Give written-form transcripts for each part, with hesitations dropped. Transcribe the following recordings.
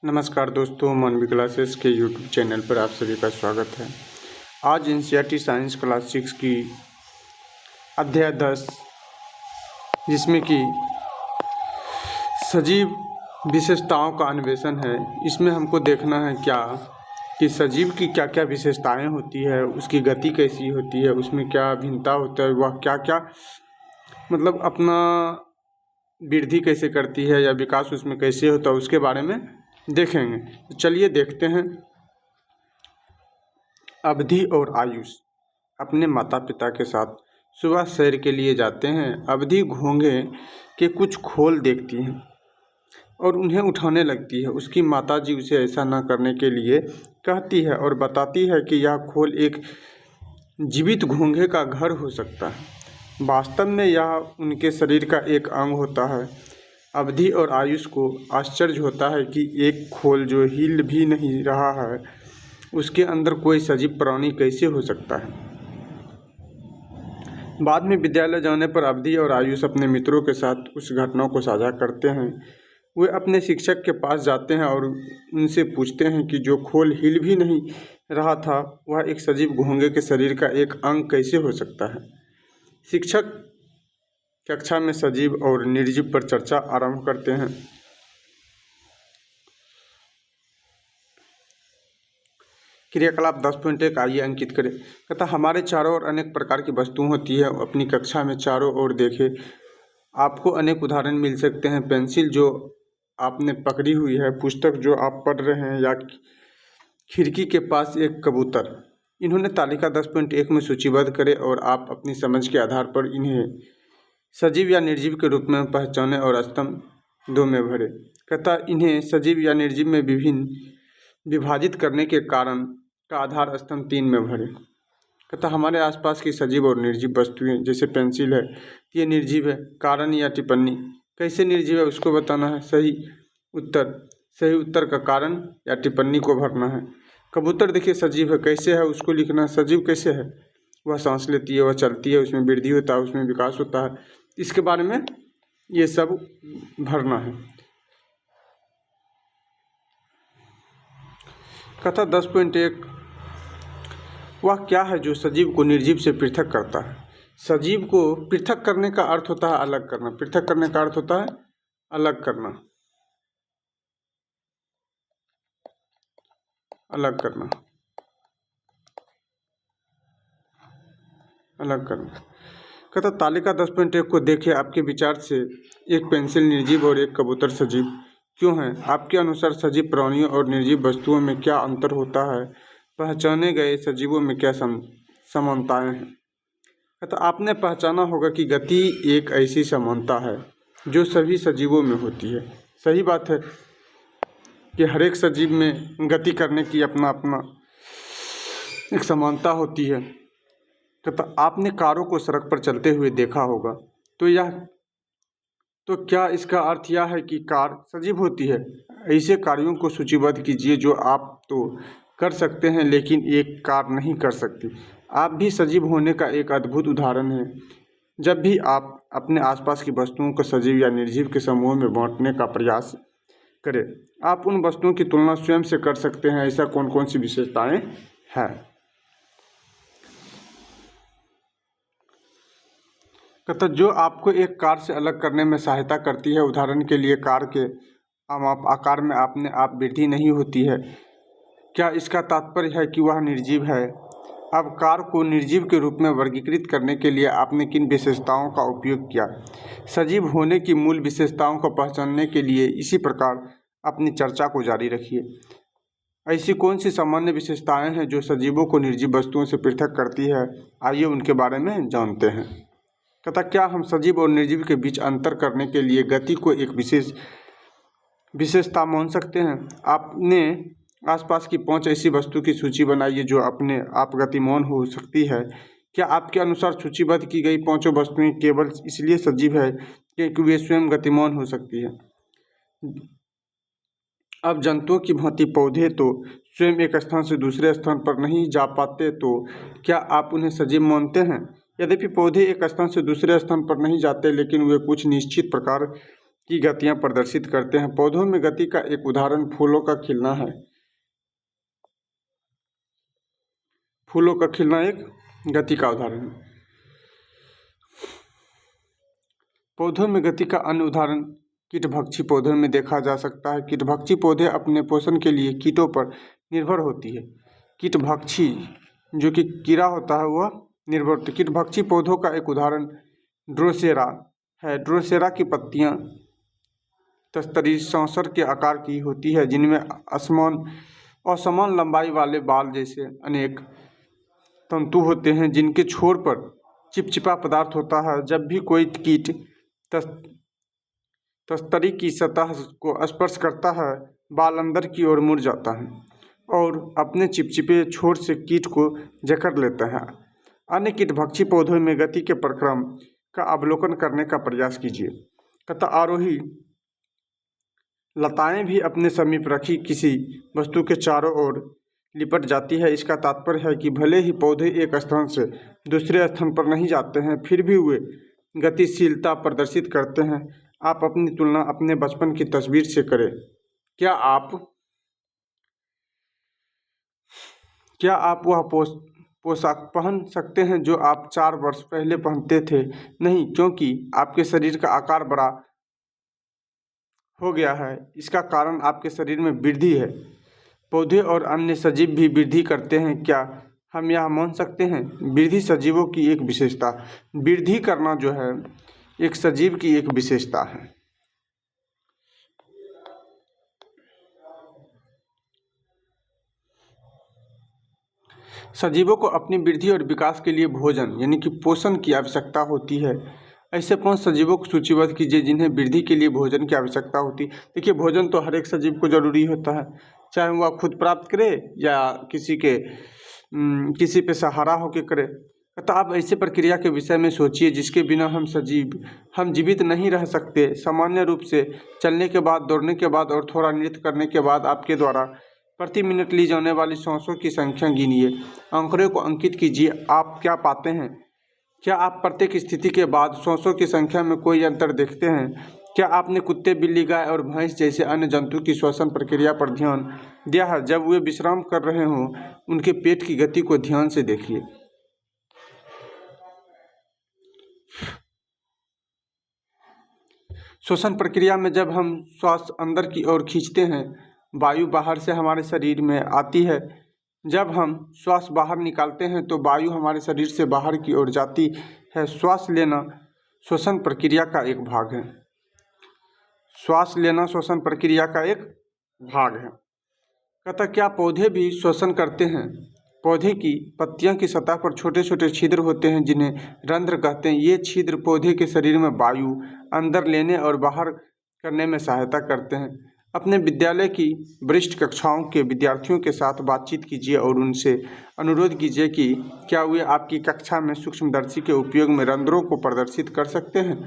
नमस्कार दोस्तों, मानवी क्लासेस के यूट्यूब चैनल पर आप सभी का स्वागत है। आज एनसीईआरटी साइंस क्लास 6 की अध्याय 10 जिसमें कि सजीव विशेषताओं का अन्वेषण है। इसमें हमको देखना है कि सजीव की क्या क्या विशेषताएं होती है, उसकी गति कैसी होती है, उसमें क्या भिन्नता होता है, वह क्या क्या मतलब अपना वृद्धि कैसे करती है या विकास उसमें कैसे होता है, उसके बारे में देखेंगे। तो चलिए देखते हैं। अवधि और आयुष अपने माता पिता के साथ सुबह सैर के लिए जाते हैं। अवधि घोंघे के कुछ खोल देखती हैं और उन्हें उठाने लगती है। उसकी माताजी उसे ऐसा न करने के लिए कहती है और बताती है कि यह खोल एक जीवित घोंघे का घर हो सकता है। वास्तव में यह उनके शरीर का एक अंग होता है। अवधि और आयुष को आश्चर्य होता है कि एक खोल जो हिल भी नहीं रहा है, उसके अंदर कोई सजीव प्राणी कैसे हो सकता है। बाद में विद्यालय जाने पर अवधि और आयुष अपने मित्रों के साथ उस घटना को साझा करते हैं। वे अपने शिक्षक के पास जाते हैं और उनसे पूछते हैं कि जो खोल हिल भी नहीं रहा था, वह एक सजीव घोंघे के शरीर का एक अंग कैसे हो सकता है। शिक्षक कक्षा में सजीव और निर्जीव पर चर्चा आरंभ करते हैं। क्रियाकलाप 10.1 आइए अंकित करें। कहता हमारे चारों ओर अनेक प्रकार की वस्तुएं होती है। अपनी कक्षा में चारों ओर देखें, आपको अनेक उदाहरण मिल सकते हैं। पेंसिल जो आपने पकड़ी हुई है, पुस्तक जो आप पढ़ रहे हैं, या खिड़की के पास एक कबूतर। इन्होंने तालिका 10.1 में सूचीबद्ध करें और आप अपनी समझ के आधार पर इन्हें सजीव या निर्जीव के रूप में पहचाने और स्तंभ 2 में भरें। कहता इन्हें सजीव या निर्जीव में विभाजित करने के कारण का आधार स्तंभ 3 में भरें। कहता हमारे आसपास की सजीव और निर्जीव वस्तुएं जैसे पेंसिल है, ये निर्जीव है। कारण या टिप्पणी कैसे निर्जीव है उसको बताना है। सही उत्तर का कारण या टिप्पणी को भरना है। कबूतर देखिए सजीव है, कैसे है उसको लिखना है। सजीव कैसे है, वह सांस लेती है, वह चलती है, उसमें वृद्धि होता है, उसमें विकास होता है, इसके बारे में ये सब भरना है। कथा 10.1 वह क्या है जो सजीव को निर्जीव से पृथक करता है। सजीव को पृथक करने का अर्थ होता है अलग करना। पृथक करने का अर्थ होता है अलग करना। अलग करना, अलग करना। कहता तालिका 10.1 को देखें। आपके विचार से एक पेंसिल निर्जीव और एक कबूतर सजीव क्यों है। आपके अनुसार सजीव प्राणियों और निर्जीव वस्तुओं में क्या अंतर होता है। पहचाने गए सजीवों में क्या समानताएं हैं। कहता आपने पहचाना होगा कि गति एक ऐसी समानता है जो सभी सजीवों में होती है। सही बात है कि हर एक सजीव में गति करने की अपना अपना एक समानता होती है। कहता आपने कारों को सड़क पर चलते हुए देखा होगा, तो क्या इसका अर्थ यह है कि कार सजीव होती है। ऐसे कार्यों को सूचीबद्ध कीजिए जो आप तो कर सकते हैं लेकिन एक कार नहीं कर सकती। आप भी सजीव होने का एक अद्भुत उदाहरण हैं। जब भी आप अपने आसपास की वस्तुओं को सजीव या निर्जीव के समूह में बांटने का प्रयास करें, आप उन वस्तुओं की तुलना स्वयं से कर सकते हैं। ऐसा कौन कौन सी विशेषताएं हैं। कहता जो आपको एक कार से अलग करने में सहायता करती है। उदाहरण के लिए कार के आकार में अपने आप वृद्धि नहीं होती है। क्या इसका तात्पर्य है कि वह निर्जीव है। अब कार को निर्जीव के रूप में वर्गीकृत करने के लिए आपने किन विशेषताओं का उपयोग किया। सजीव होने की मूल विशेषताओं को पहचानने के लिए इसी प्रकार अपनी चर्चा को जारी रखिए। ऐसी कौन सी सामान्य विशेषताएं हैं जो सजीवों को निर्जीव वस्तुओं से पृथक करती है। आइए उनके बारे में जानते हैं। कहता क्या हम सजीव और निर्जीव के बीच अंतर करने के लिए गति को एक विशेषता मान सकते हैं। आपने आसपास की 5 ऐसी वस्तु की सूची बनाइए जो अपने आप गतिमान हो सकती है। क्या आपके अनुसार सूचीबद्ध की गई 5 वस्तुएं केवल इसलिए सजीव है क्योंकि वे स्वयं गतिमान हो सकती है। अब जंतुओं की भांति पौधे तो स्वयं एक स्थान से दूसरे स्थान पर नहीं जा पाते, तो क्या आप उन्हें सजीव मानते हैं। यद्यपि पौधे एक स्थान से दूसरे स्थान पर नहीं जाते, लेकिन वे कुछ निश्चित प्रकार की गतियाँ प्रदर्शित करते हैं। पौधों में गति का एक उदाहरण फूलों का खिलना है। फूलों का खिलना एक गति का उदाहरण है। पौधों में गति का अन्य उदाहरण कीटभक्षी पौधों में देखा जा सकता है। कीटभक्षी पौधे अपने पोषण के लिए कीटों पर निर्भर होती है। कीटभक्षी जो कि कीड़ा होता है वह निर्भर होती है। कीटभक्षी पौधों का एक उदाहरण ड्रोसेरा है। ड्रोसेरा की पत्तियां तस्तरी सौंसर के आकार की होती है, जिनमें असमान लंबाई वाले बाल जैसे अनेक तंतु होते हैं, जिनके छोर पर चिपचिपा पदार्थ होता है। जब भी कोई कीट तस्तरी की सतह को स्पर्श करता है, बाल अंदर की ओर मुड़ जाता है और अपने चिपचिपे छोर से कीट को जकड़ लेता है। अन्य कीटभक्षी पौधों में गति के प्रक्रम का अवलोकन करने का प्रयास कीजिए। तथा आरोही लताएं भी अपने समीप रखी किसी वस्तु के चारों ओर लिपट जाती है। इसका तात्पर्य है कि भले ही पौधे एक स्थान से दूसरे स्थान पर नहीं जाते हैं, फिर भी वे गतिशीलता प्रदर्शित करते हैं। आप अपनी तुलना अपने बचपन की तस्वीर से करें। क्या आप वह पोशाक पहन सकते हैं जो आप 4 वर्ष पहले पहनते थे? नहीं, क्योंकि आपके शरीर का आकार बड़ा हो गया है। इसका कारण आपके शरीर में वृद्धि है। पौधे और अन्य सजीव भी वृद्धि करते हैं। क्या हम यह मान सकते हैं? वृद्धि सजीवों की एक विशेषता। वृद्धि करना जो है एक सजीव की एक विशेषता है। सजीवों को अपनी वृद्धि और विकास के लिए भोजन यानी कि पोषण की आवश्यकता होती है। ऐसे 5 सजीवों को सूचीबद्ध कीजिए जिन्हें वृद्धि के लिए भोजन की आवश्यकता होती है। देखिए, भोजन तो हर एक सजीव को जरूरी होता है, चाहे वह खुद प्राप्त करे या किसी पे सहारा होकर करे। तो आप ऐसे प्रक्रिया के विषय में सोचिए जिसके बिना हम जीवित नहीं रह सकते। सामान्य रूप से चलने के बाद, दौड़ने के बाद और थोड़ा नृत्य करने के बाद आपके द्वारा प्रति मिनट ली जाने वाली सांसों की संख्या गिनिए। आंकड़े को अंकित कीजिए। आप क्या पाते हैं? क्या आप प्रत्येक स्थिति के बाद सांसों की संख्या में कोई अंतर देखते हैं? क्या आपने कुत्ते, बिल्ली, गाय और भैंस जैसे अन्य जंतु की श्वसन प्रक्रिया पर ध्यान दिया है? जब वे विश्राम कर रहे हों, उनके पेट की गति को ध्यान से देखिए। श्वसन प्रक्रिया में जब हम श्वास अंदर की ओर खींचते हैं, वायु बाहर से हमारे शरीर में आती है। जब हम श्वास बाहर निकालते हैं तो वायु हमारे शरीर से बाहर की ओर जाती है। श्वास लेना श्वसन प्रक्रिया का एक भाग है। श्वास लेना श्वसन प्रक्रिया का एक भाग है। कहता क्या पौधे भी श्वसन करते हैं? पौधे की पत्तियों की सतह पर छोटे छोटे छिद्र होते हैं जिन्हें रंध्र कहते हैं। ये छिद्र पौधे के शरीर में वायु अंदर लेने और बाहर करने में सहायता करते हैं। अपने विद्यालय की वरिष्ठ कक्षाओं के विद्यार्थियों के साथ बातचीत कीजिए और उनसे अनुरोध कीजिए कि क्या वे आपकी कक्षा में सूक्ष्मदर्शी के उपयोग में रंध्रों को प्रदर्शित कर सकते हैं।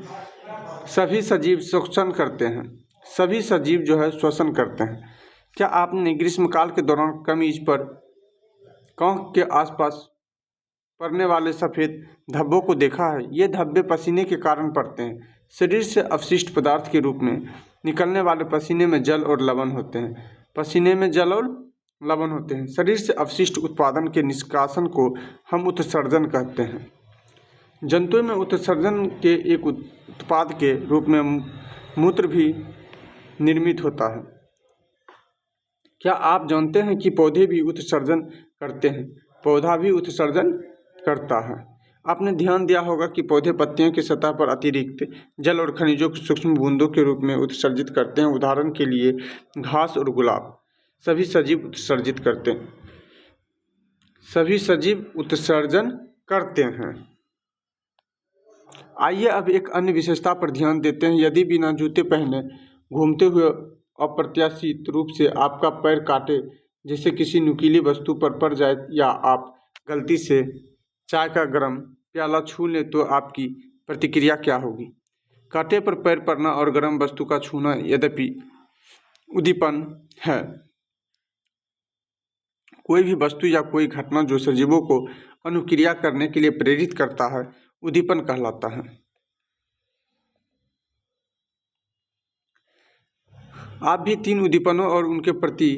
सभी सजीव श्वसन करते हैं। सभी सजीव जो है श्वसन करते हैं। क्या आपने ग्रीष्मकाल के दौरान कमीज पर कांख के आसपास पड़ने वाले सफ़ेद धब्बों को देखा है? ये धब्बे पसीने के कारण पड़ते हैं। शरीर से अपशिष्ट पदार्थ के रूप में निकलने वाले पसीने में जल और लवण होते हैं। पसीने में जल और लवण होते हैं। शरीर से अपशिष्ट उत्पादन के निष्कासन को हम उत्सर्जन कहते हैं। जंतुओं में उत्सर्जन के एक उत्पाद के रूप में मूत्र भी निर्मित होता है। क्या आप जानते हैं कि पौधे भी उत्सर्जन करते हैं? पौधा भी उत्सर्जन करता है। आपने ध्यान दिया होगा कि पौधे पत्तियों की सतह पर अतिरिक्त जल और खनिजों को सूक्ष्म बूंदों के रूप में उत्सर्जित करते हैं। उदाहरण के लिए घास और गुलाब। सभी सजीव उत्सर्जित करते हैं। सभी सजीव उत्सर्जन करते हैं। आइए अब एक अन्य विशेषता पर ध्यान देते हैं। यदि बिना जूते पहने घूमते हुए अप्रत्याशित रूप से आपका पैर काटे जैसे किसी नुकीली वस्तु पर पड़ जाए या आप गलती से चाय का गर्म प्याला छू लें तो आपकी प्रतिक्रिया क्या होगी? कांटे पर पैर पड़ना और गर्म वस्तु का छूना यद्यपि उद्दीपन है, कोई भी वस्तु या कोई घटना जो सजीवों को अनुक्रिया करने के लिए प्रेरित करता है उद्दीपन कहलाता है। आप भी 3 उद्दीपनों और उनके प्रति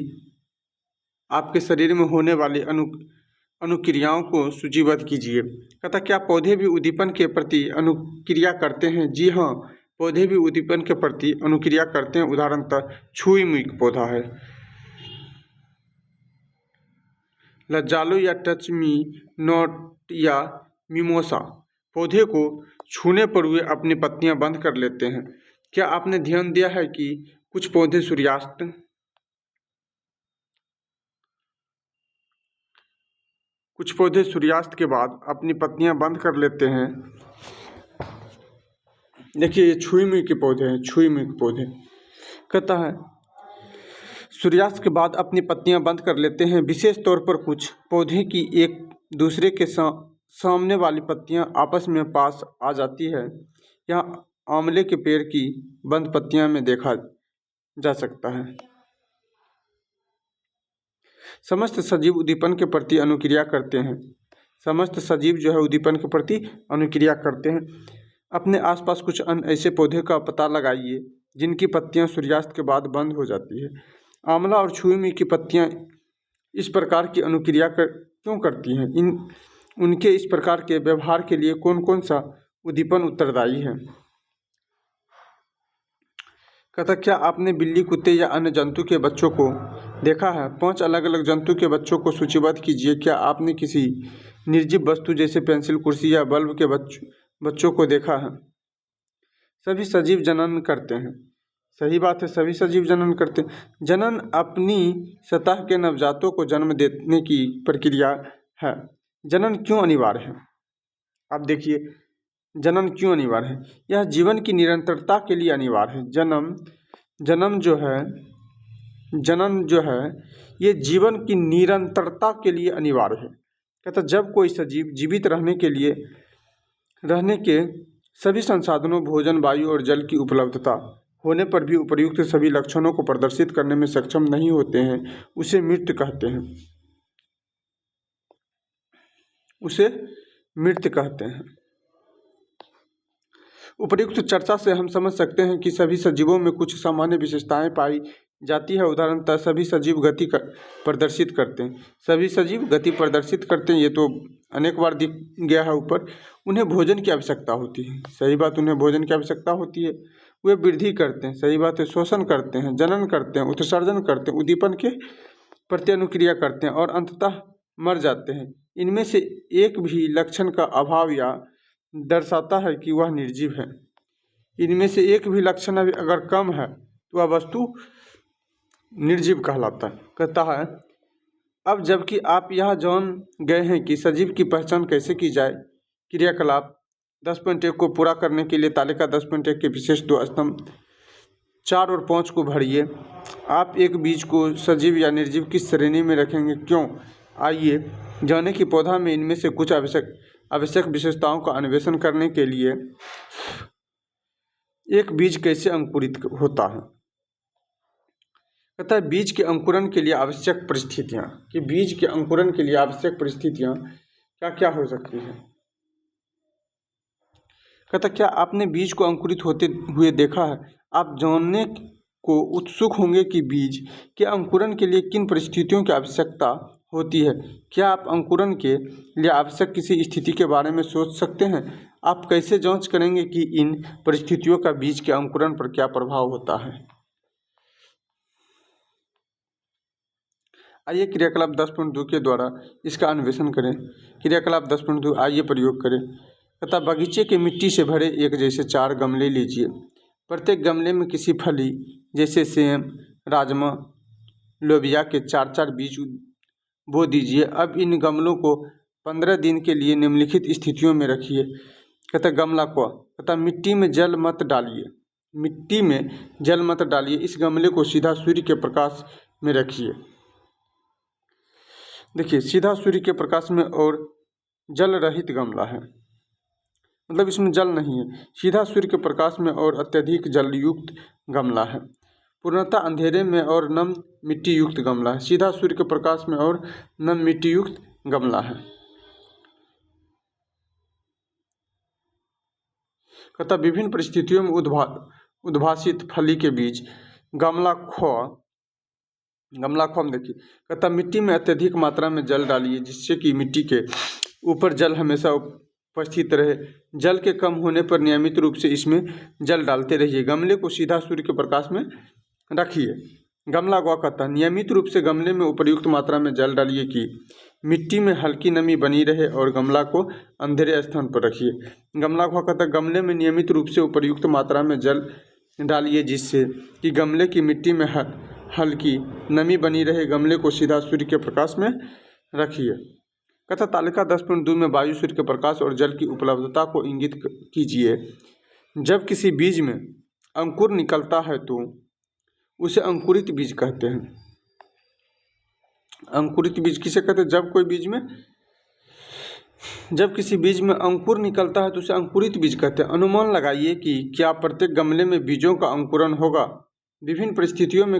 आपके शरीर में होने वाली अनुक्रियाओं को सूचीबद्ध कीजिए। कहता क्या पौधे भी उद्दीपन के प्रति अनुक्रिया करते हैं? जी हाँ, पौधे भी उद्दीपन के प्रति अनुक्रिया करते हैं। उदाहरणतः छुई-मुई पौधा है। लज्जालो या टच मी नॉट या मिमोसा पौधे को छूने पर वे अपनी पत्तियां बंद कर लेते हैं। क्या आपने ध्यान दिया है कि कुछ पौधे सूर्यास्त के बाद अपनी पत्तियां बंद कर लेते हैं? देखिए ये छुई मुई के पौधे हैं, छुई मुई के पौधे। कहता है सूर्यास्त के बाद अपनी पत्तियां बंद कर लेते हैं। विशेष तौर पर कुछ पौधे की एक दूसरे के सामने वाली पत्तियां आपस में पास आ जाती है। यह आंवले के पेड़ की बंद पत्तियां में देखा जा सकता है। समस्त सजीव उद्दीपन के प्रति अनुक्रिया करते हैं। समस्त सजीव जो है उद्दीपन के प्रति अनुक्रिया करते हैं। अपने आसपास कुछ अन्य ऐसे पौधे का पता लगाइए जिनकी पत्तियां सूर्यास्त के बाद बंद हो जाती है। आंवला और छुई मुई की पत्तियां इस प्रकार की अनुक्रिया क्यों करती हैं? उनके इस प्रकार के व्यवहार के लिए कौन कौन सा उद्दीपन उत्तरदायी है? कहता क्या आपने बिल्ली, कुत्ते या अन्य जंतु के बच्चों को देखा है? 5 अलग अलग जंतु के बच्चों को सूचीबद्ध कीजिए। क्या आपने किसी निर्जीव वस्तु जैसे पेंसिल, कुर्सी या बल्ब के बच्चों को देखा है? सभी सजीव जनन करते हैं। सही बात है, सभी सजीव जनन करते हैं। जनन अपनी सतह के नवजातों को जन्म देने की प्रक्रिया है। जनन क्यों अनिवार्य है? आप देखिए जनन क्यों अनिवार्य है? यह जीवन की निरंतरता के लिए अनिवार्य है। जनन जो है ये जीवन की निरंतरता के लिए अनिवार्य है। कहता जब कोई सजीव जीवित रहने के सभी संसाधनों, भोजन, वायु और जल की उपलब्धता होने पर भी उपर्युक्त सभी लक्षणों को प्रदर्शित करने में सक्षम नहीं होते हैं, उसे मृत कहते हैं। उपर्युक्त चर्चा से हम समझ सकते हैं कि सभी सजीवों में कुछ सामान्य विशेषताएं पाई जाती है। उदाहरणतः सभी सजीव गति प्रदर्शित करते हैं। सभी सजीव गति प्रदर्शित करते हैं, ये तो अनेक बार दिख गया है ऊपर। उन्हें भोजन की आवश्यकता होती है। सही बात, उन्हें भोजन की आवश्यकता होती है। वे वृद्धि करते हैं। सही बात है। शोषण करते हैं, जनन करते हैं, उत्सर्जन करते हैं, उद्दीपन के प्रति अनुक्रिया करते हैं और अंततः मर जाते हैं। इनमें से एक भी लक्षण का अभाव या दर्शाता है कि वह निर्जीव है। इनमें से एक भी लक्षण अगर कम है तो वह वस्तु निर्जीव कहलाता है। कहता है अब जबकि आप यह जान गए हैं कि सजीव की पहचान कैसे की जाए, क्रियाकलाप 10.1 को पूरा करने के लिए तालिका 10.1 के विशेष 2 स्तंभ 4 और 5 को भरिए। आप एक बीज को सजीव या निर्जीव किस श्रेणी में रखेंगे, क्यों? आइए जाने कि पौधा में इनमें से कुछ आवश्यक विशेषताओं का अन्वेषण करने के लिए एक बीज कैसे अंकुरित होता है। कहता है बीज के अंकुरण के लिए आवश्यक परिस्थितियां, कि बीज के अंकुरण के लिए आवश्यक परिस्थितियां क्या क्या हो सकती है। कहता क्या आपने बीज को अंकुरित होते हुए देखा है? आप जानने को उत्सुक होंगे कि बीज के अंकुरण के लिए किन परिस्थितियों की आवश्यकता होती है। क्या आप अंकुरण के लिए आवश्यक किसी स्थिति के बारे में सोच सकते हैं? आप कैसे जांच करेंगे कि इन परिस्थितियों का बीज के अंकुरण पर क्या प्रभाव होता है? आइए क्रियाकलाप 10.2 के द्वारा इसका अन्वेषण करें। क्रियाकलाप 10.2 आइए प्रयोग करें। तथा बगीचे के मिट्टी से भरे एक जैसे 4 गमले लीजिए। प्रत्येक गमले में किसी फली जैसे सेम, राजमा, लोबिया के 4-4 बीज बो दीजिए। अब इन गमलों को 15 दिन के लिए निम्नलिखित स्थितियों में रखिए। कहता गमला को कहता मिट्टी में जल मत डालिए। इस गमले को सीधा सूर्य के प्रकाश में रखिए। देखिए सीधा सूर्य के प्रकाश में और जल रहित गमला है, मतलब इसमें जल नहीं है। सीधा सूर्य के प्रकाश में और अत्यधिक जलयुक्त गमला है। पूर्णतः अंधेरे में और नम मिट्टी युक्त गमला है। सीधा सूर्य के प्रकाश में और नम मिट्टी युक्त गमला है। कहता विभिन्न परिस्थितियों में उद्भासित फली के बीज गमलाखोम देखिए, कहता मिट्टी में अत्यधिक मात्रा में जल डालिए जिससे कि मिट्टी के ऊपर जल हमेशा उपस्थित रहे। जल के कम होने पर नियमित रूप से इसमें जल डालते रहिए। गमले को सीधा सूर्य के प्रकाश में रखिए। गमला गौ कहता नियमित रूप से गमले में उपयुक्त मात्रा में जल डालिए कि मिट्टी में हल्की नमी बनी रहे और गमला को अंधेरे स्थान पर रखिए। गमला गौ कहता गमले में नियमित रूप से उपयुक्त मात्रा में जल डालिए जिससे कि गमले की मिट्टी में हल्की नमी बनी रहे। गमले को सीधा सूर्य के प्रकाश में रखिए। कथा तालिका 10.2 में वायु, सूर्य के प्रकाश और जल की उपलब्धता को इंगित कीजिए। जब किसी बीज में अंकुर निकलता है तो उसे अंकुरित बीज कहते हैं। अंकुरित बीज किसे कहते हैं? जब किसी बीज में अंकुर निकलता है तो उसे अंकुरित बीज कहते हैं। अनुमान लगाइए कि क्या प्रत्येक गमले में बीजों का अंकुरण होगा। विभिन्न परिस्थितियों में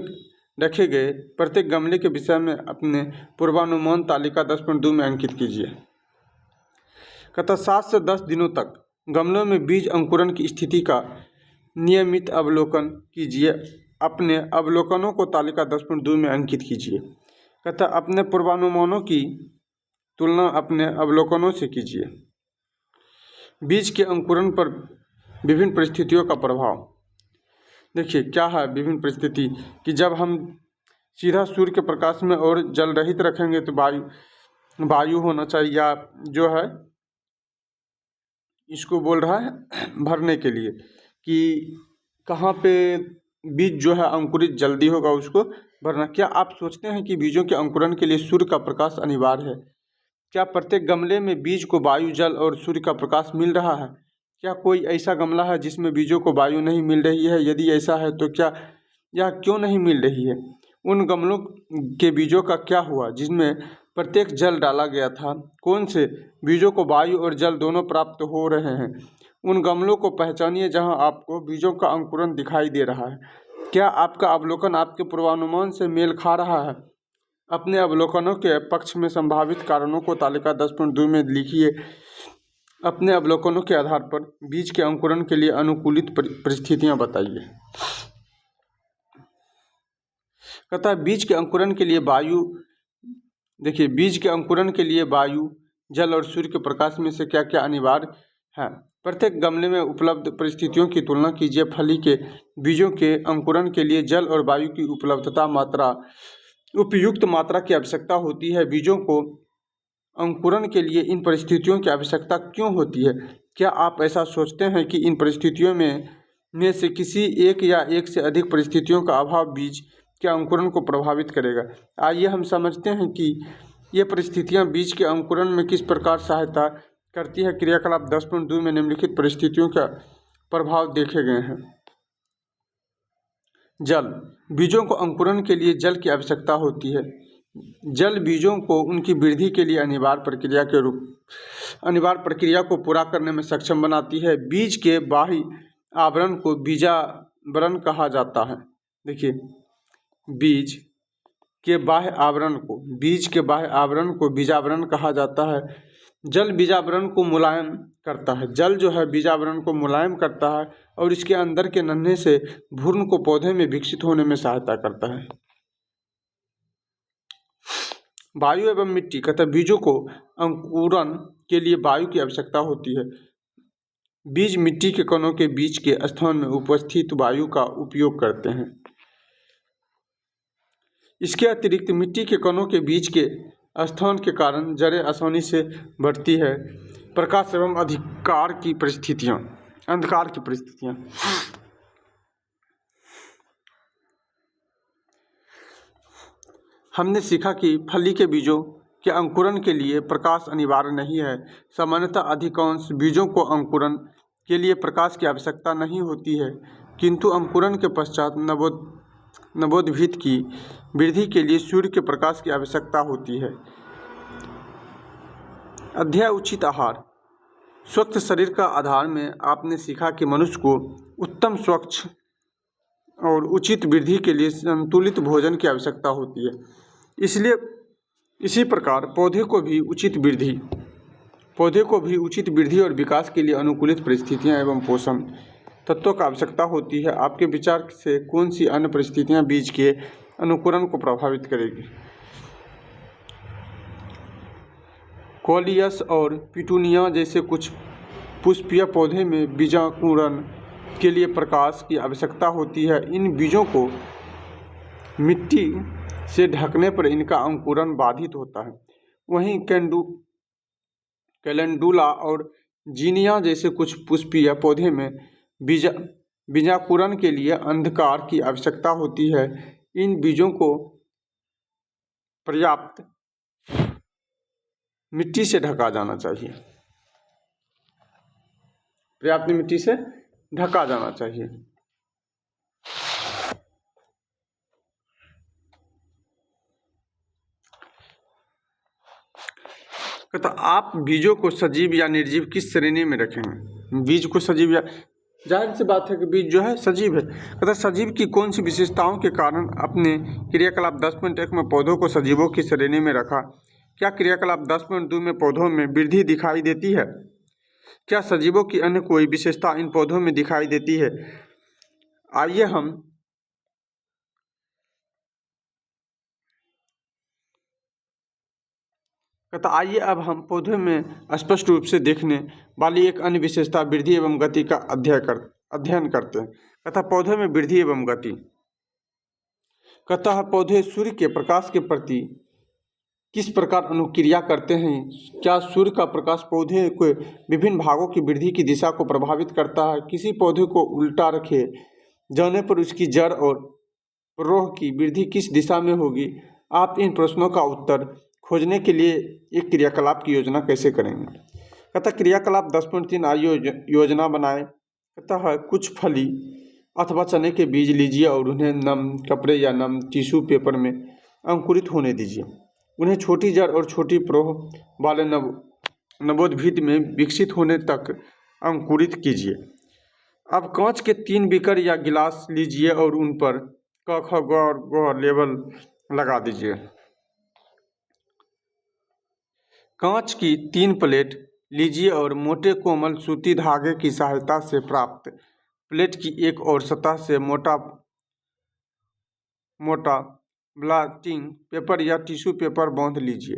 रखे गए प्रत्येक गमले के विषय में अपने पूर्वानुमान तालिका 10.2 में अंकित कीजिए। कहता 7 से 10 दिनों तक गमलों में बीज अंकुरण की स्थिति का नियमित अवलोकन कीजिए। अपने अवलोकनों को तालिका 10.2 में अंकित कीजिए। कहता अपने पूर्वानुमानों की तुलना अपने अवलोकनों से कीजिए। बीज के अंकुरण पर विभिन्न परिस्थितियों का प्रभाव देखिए क्या है। विभिन्न परिस्थिति कि जब हम सीधा सूर्य के प्रकाश में और जल रहित रखेंगे तो वायु होना चाहिए, या जो है इसको बोल रहा है भरने के लिए कि कहाँ पे बीज जो है अंकुरित जल्दी होगा उसको भरना। क्या आप सोचते हैं कि बीजों के अंकुरण के लिए सूर्य का प्रकाश अनिवार्य है? क्या प्रत्येक गमले में बीज को वायु, जल और सूर्य का प्रकाश मिल रहा है? क्या कोई ऐसा गमला है जिसमें बीजों को वायु नहीं मिल रही है? यदि ऐसा है तो क्या यह क्यों नहीं मिल रही है? उन गमलों के बीजों का क्या हुआ जिसमें प्रत्येक जल डाला गया था? कौन से बीजों को वायु और जल दोनों प्राप्त हो रहे हैं? उन गमलों को पहचानिए जहां आपको बीजों का अंकुरण दिखाई दे रहा है। क्या आपका अवलोकन आपके पूर्वानुमान से मेल खा रहा है? अपने अवलोकनों के पक्ष में संभावित कारणों को तालिका 10.2 में लिखिए। अपने अवलोकनों के आधार पर बीज के अंकुरण के लिए अनुकूलित परिस्थितियां बताइए। कहता है बीज के अंकुरण के लिए वायु, देखिए बीज के अंकुरण के लिए वायु, जल और सूर्य के प्रकाश में से क्या क्या अनिवार्य है? प्रत्येक गमले में उपलब्ध परिस्थितियों की तुलना कीजिए। फली के बीजों के अंकुरण के लिए जल और वायु की उपयुक्त मात्रा की आवश्यकता होती है। बीजों को अंकुरण के लिए इन परिस्थितियों की आवश्यकता क्यों होती है? क्या आप ऐसा सोचते हैं कि इन परिस्थितियों में से किसी एक या एक से अधिक परिस्थितियों का अभाव बीज के अंकुरण को प्रभावित करेगा? आइए हम समझते हैं कि ये परिस्थितियां बीज के अंकुरण में किस प्रकार सहायता करती है। क्रियाकलाप 10.2 में निम्नलिखित परिस्थितियों का प्रभाव देखे गए हैं। जल, बीजों को अंकुरण के लिए जल की आवश्यकता होती है। जल बीजों को उनकी वृद्धि के लिए अनिवार्य प्रक्रिया को पूरा करने में सक्षम बनाती है। बीज के बाह्य आवरण को बीजावरण कहा जाता है। देखिए बीज के बाह्य आवरण को बीजावरण कहा जाता है। जल बीजावरण को मुलायम करता है। जल जो है बीजावरण को मुलायम करता है और इसके अंदर के नन्हे से भ्रूण को पौधे में विकसित होने में सहायता करता है। वायु एवं मिट्टी, कहता है बीजों को अंकुरण के लिए वायु की आवश्यकता होती है। बीज मिट्टी के कणों के बीच के स्थान में उपस्थित वायु का उपयोग करते हैं। इसके अतिरिक्त मिट्टी के कणों के बीच के स्थान के कारण जड़ें आसानी से बढ़ती है। प्रकाश एवं अंधकार की परिस्थितियाँ हमने सीखा कि फली के बीजों के अंकुरण के लिए प्रकाश अनिवार्य नहीं है। सामान्यतः अधिकांश बीजों को अंकुरण के लिए प्रकाश की आवश्यकता नहीं होती है, किंतु अंकुरण के पश्चात नवोद्भिद की वृद्धि के लिए सूर्य के प्रकाश की आवश्यकता होती है। अध्याय उचित आहार। स्वस्थ शरीर का आधार में आपने सीखा कि मनुष्य को उत्तम, स्वच्छ और उचित वृद्धि के लिए संतुलित भोजन की आवश्यकता होती है। इसलिए इसी प्रकार पौधे को भी उचित वृद्धि और विकास के लिए अनुकूलित परिस्थितियां एवं पोषण तत्वों का आवश्यकता होती है। आपके विचार से कौन सी अन्य परिस्थितियां बीज के अनुकूलन को प्रभावित करेगी? कोलियस और पिटूनिया जैसे कुछ पुष्पीय पौधे में बीजांकुरण के लिए प्रकाश की आवश्यकता होती है। इन बीजों को मिट्टी से ढकने पर इनका अंकुरण बाधित होता है। वहीं कैलेंडुला और जीनिया जैसे कुछ पुष्पीय पौधे में बीजांकुरण के लिए अंधकार की आवश्यकता होती है। इन बीजों को पर्याप्त मिट्टी से ढका जाना चाहिए। पर्याप्त मिट्टी से ढका जाना चाहिए। तो आप बीजों को सजीव या निर्जीव किस श्रेणी में रखेंगे? बीज को सजीव या, जाहिर सी बात है कि बीज जो है सजीव है। कहता सजीव की कौन सी विशेषताओं के कारण अपने क्रियाकलाप 10.1 में पौधों को सजीवों की श्रेणी में रखा? क्या क्रियाकलाप 10.2 में पौधों में वृद्धि दिखाई देती है? क्या सजीवों की अन्य कोई विशेषता इन पौधों में दिखाई देती है? आइए अब हम पौधों में स्पष्ट रूप से देखने वाली एक अन्य विशेषता वृद्धि एवं गति का अध्ययन करते हैं। कहता पौधों में वृद्धि एवं गति। कहता है पौधे सूर्य के प्रकाश के प्रति किस प्रकार अनुक्रिया करते हैं? क्या सूर्य का प्रकाश पौधे के विभिन्न भागों की वृद्धि की दिशा को प्रभावित करता है? किसी पौधे को उल्टा रखे जाने पर उसकी जड़ और प्रवाह की वृद्धि किस दिशा में होगी? आप इन प्रश्नों का उत्तर खोजने के लिए एक क्रियाकलाप की योजना कैसे करेंगे? कहता क्रियाकलाप 10.3 आयु योजना बनाएं। कहता है कुछ फली अथवा चने के बीज लीजिए और उन्हें नम कपड़े या नम टिश्यू पेपर में अंकुरित होने दीजिए। उन्हें छोटी जड़ और छोटी प्रवाह वाले नवोद्भिद में विकसित होने तक अंकुरित कीजिए। अब कांच के 3 बीकर या गिलास लीजिए और उन पर क ख ग और ग लेबल लगा दीजिए। कांच की 3 प्लेट लीजिए और मोटे कोमल सूती धागे की सहायता से प्राप्त प्लेट की एक और सतह से मोटा ब्लॉटिंग पेपर या टिश्यू पेपर बांध लीजिए।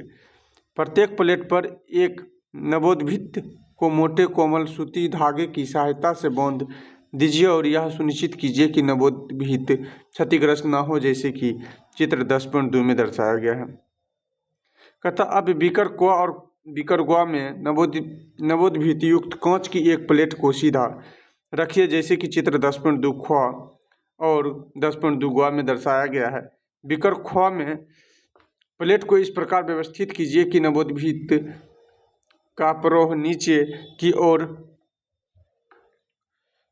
प्रत्येक प्लेट पर एक नवोद्भिद को मोटे कोमल सूती धागे की सहायता से बांध दीजिए और यह सुनिश्चित कीजिए कि नवोद्भिद क्षतिग्रस्त न हो, जैसे कि चित्र 10.2 में दर्शाया गया है। कहता अब बीकर क्वा और बीकर ग्वा में नवोद्भिद युक्त कांच की एक प्लेट को सीधा रखिए, जैसे कि चित्र 10.2 क्वा और 10.2 ग्वा में दर्शाया गया है। बीकर क्वा में प्लेट को इस प्रकार व्यवस्थित कीजिए कि नवोद्भिद का प्रवाह नीचे की ओर,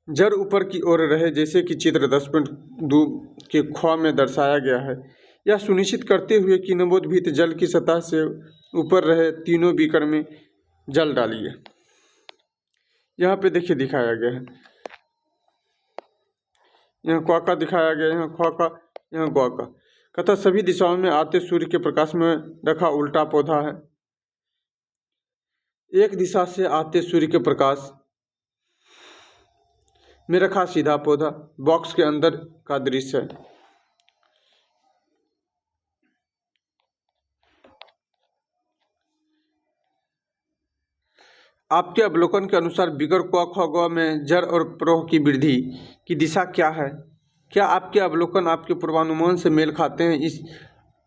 जड़ ऊपर की ओर रहे, जैसे कि चित्र 10.2 के क्वा में दर्शाया गया है। यह सुनिश्चित करते हुए कि नवोद्भिद जल की सतह से ऊपर रहे, तीनों बीकर में जल डालिए। यहाँ पे देखिए दिखाया गया है, यहाँ क्वा का दिखाया गया है, यहाँ क्वा का, यहाँ ग्वा का। कहता सभी दिशाओं में आते सूर्य के प्रकाश में रखा उल्टा पौधा है। एक दिशा से आते सूर्य के प्रकाश में रखा सीधा पौधा। बॉक्स के अंदर का दृश्य है। आपके अवलोकन के अनुसार बीकर क्वा ख ग में जड़ और प्रवाह की वृद्धि की दिशा क्या है? क्या आपके अवलोकन आपके पूर्वानुमान से मेल खाते हैं?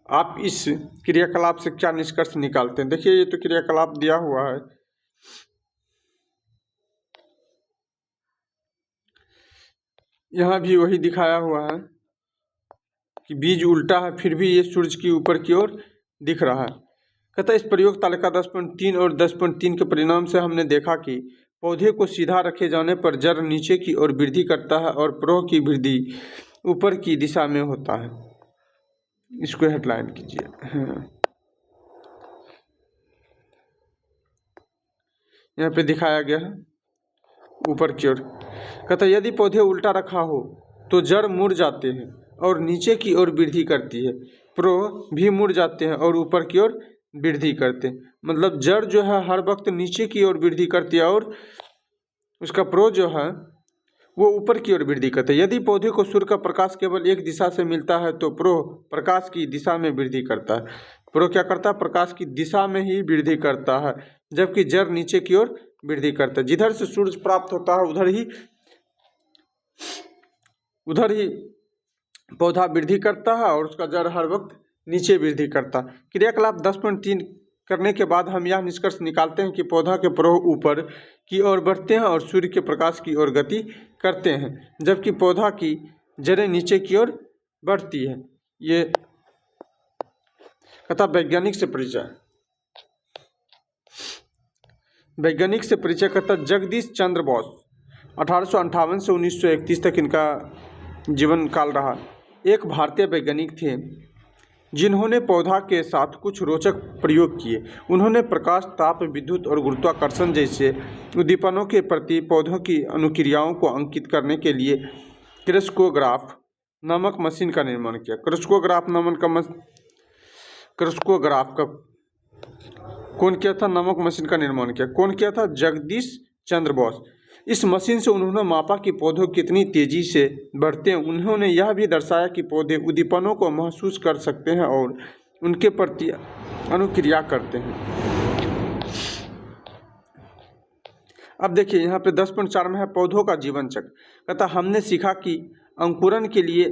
आप इस क्रियाकलाप से क्या निष्कर्ष निकालते हैं? देखिए ये तो क्रियाकलाप दिया हुआ है। यहाँ भी वही दिखाया हुआ है कि बीज उल्टा है, फिर भी ये सूर्य की ऊपर की ओर दिख रहा है। कहता इस प्रयोग तालिका 10.3 और 10.3 के परिणाम से हमने देखा कि पौधे को सीधा रखे जाने पर जड़ नीचे की ओर वृद्धि करता है और प्रवाह की वृद्धि ऊपर की दिशा में होता है। इसको हेडलाइन कीजिए। यहाँ पे दिखाया गया है ऊपर की ओर। कहता यदि पौधे उल्टा रखा हो तो जड़ मुड़ जाते हैं और नीचे की ओर वृद्धि करती है, प्रवाह भी मुड़ जाते हैं और ऊपर की ओर वृद्धि करते हैं। मतलब जड़ जो है हर वक्त नीचे की ओर वृद्धि करती है और उसका प्रवाह जो है वो ऊपर की ओर वृद्धि करता है। यदि पौधे को सूर्य का प्रकाश केवल एक दिशा से मिलता है तो प्रो प्रकाश की दिशा में वृद्धि करता है। प्रो क्या करता है? प्रकाश की दिशा में ही वृद्धि करता है, जबकि जड़ नीचे की ओर वृद्धि करता है। जिधर से सूर्य प्राप्त होता है उधर ही पौधा वृद्धि करता है और उसका जड़ हर वक्त नीचे वृद्धि करता है। क्रियाकलाप 10.3 करने के बाद हम यह निष्कर्ष निकालते हैं कि पौधा के प्रवाह ऊपर की ओर बढ़ते हैं और सूर्य के प्रकाश की ओर गति करते हैं, जबकि पौधा की जड़ें नीचे की ओर बढ़ती है। ये कथा वैज्ञानिक से परिचय। वैज्ञानिक से परिचय करता जगदीश चंद्र बोस। 1858 से 1931 तक इनका जीवन काल रहा। एक भारतीय वैज्ञानिक थे जिन्होंने पौधा के साथ कुछ रोचक प्रयोग किए। उन्होंने प्रकाश, ताप, विद्युत और गुरुत्वाकर्षण जैसे उद्दीपनों के प्रति पौधों की अनुक्रियाओं को अंकित करने के लिए क्रेस्कोग्राफ नामक मशीन का निर्माण किया। क्रेस्कोग्राफ का कौन किया था? नामक मशीन का निर्माण किया। कौन किया था? जगदीश चंद्र बोस। इस मशीन से उन्होंने मापा कि पौधे कितनी तेजी से बढ़ते हैं। उन्होंने यह भी दर्शाया कि पौधे उद्दीपनों को महसूस कर सकते हैं और उनके प्रति अनुक्रिया करते हैं। अब देखिए यहाँ पे 10.4 में है पौधों का जीवन चक्र। कहता हमने सीखा कि अंकुरण के लिए